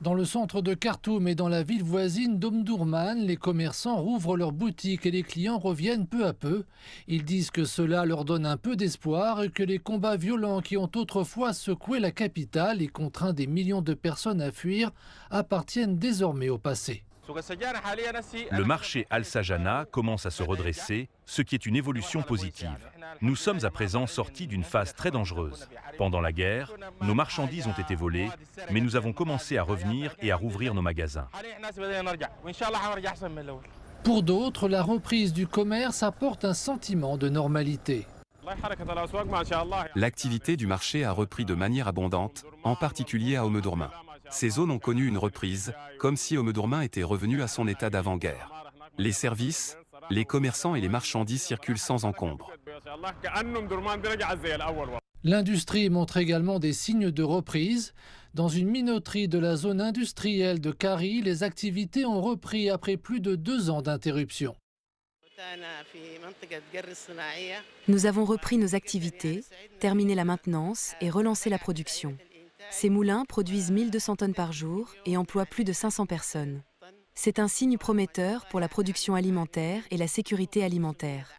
Dans le centre de Khartoum et dans la ville voisine d'Omdurman, les commerçants rouvrent leurs boutiques et les clients reviennent peu à peu. Ils disent que cela leur donne un peu d'espoir et que les combats violents qui ont autrefois secoué la capitale et contraint des millions de personnes à fuir appartiennent désormais au passé. Le marché Al-Sajana commence à se redresser, ce qui est une évolution positive. Nous sommes à présent sortis d'une phase très dangereuse. Pendant la guerre, nos marchandises ont été volées, mais nous avons commencé à revenir et à rouvrir nos magasins. Pour d'autres, la reprise du commerce apporte un sentiment de normalité. L'activité du marché a repris de manière abondante, en particulier à Omdurman. Ces zones ont connu une reprise, comme si Omdurman était revenu à son état d'avant-guerre. Les services, les commerçants et les marchandises circulent sans encombre. L'industrie montre également des signes de reprise. Dans une minoterie de la zone industrielle de Kari, les activités ont repris après plus de 2 ans d'interruption. Nous avons repris nos activités, terminé la maintenance et relancé la production. Ces moulins produisent 1200 tonnes par jour et emploient plus de 500 personnes. C'est un signe prometteur pour la production alimentaire et la sécurité alimentaire.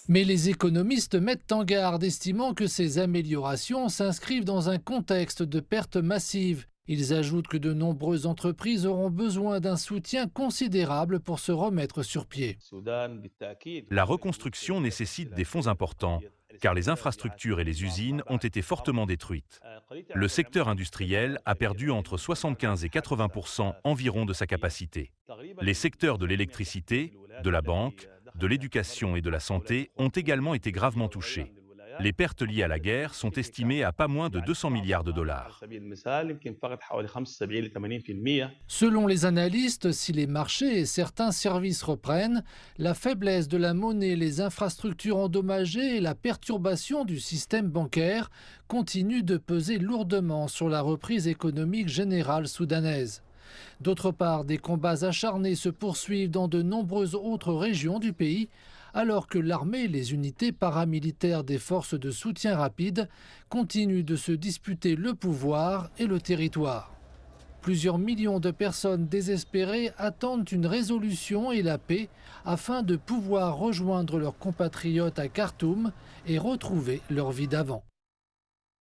Mais les économistes mettent en garde, estimant que ces améliorations s'inscrivent dans un contexte de pertes massives. Ils ajoutent que de nombreuses entreprises auront besoin d'un soutien considérable pour se remettre sur pied. La reconstruction nécessite des fonds importants, car les infrastructures et les usines ont été fortement détruites. Le secteur industriel a perdu entre 75 et 80% environ de sa capacité. Les secteurs de l'électricité, de la banque, de l'éducation et de la santé ont également été gravement touchés. Les pertes liées à la guerre sont estimées à pas moins de 200 milliards de dollars. Selon les analystes, si les marchés et certains services reprennent, la faiblesse de la monnaie, les infrastructures endommagées et la perturbation du système bancaire continuent de peser lourdement sur la reprise économique générale soudanaise. D'autre part, des combats acharnés se poursuivent dans de nombreuses autres régions du pays, alors que l'armée et les unités paramilitaires des forces de soutien rapide continuent de se disputer le pouvoir et le territoire. Plusieurs millions de personnes désespérées attendent une résolution et la paix afin de pouvoir rejoindre leurs compatriotes à Khartoum et retrouver leur vie d'avant.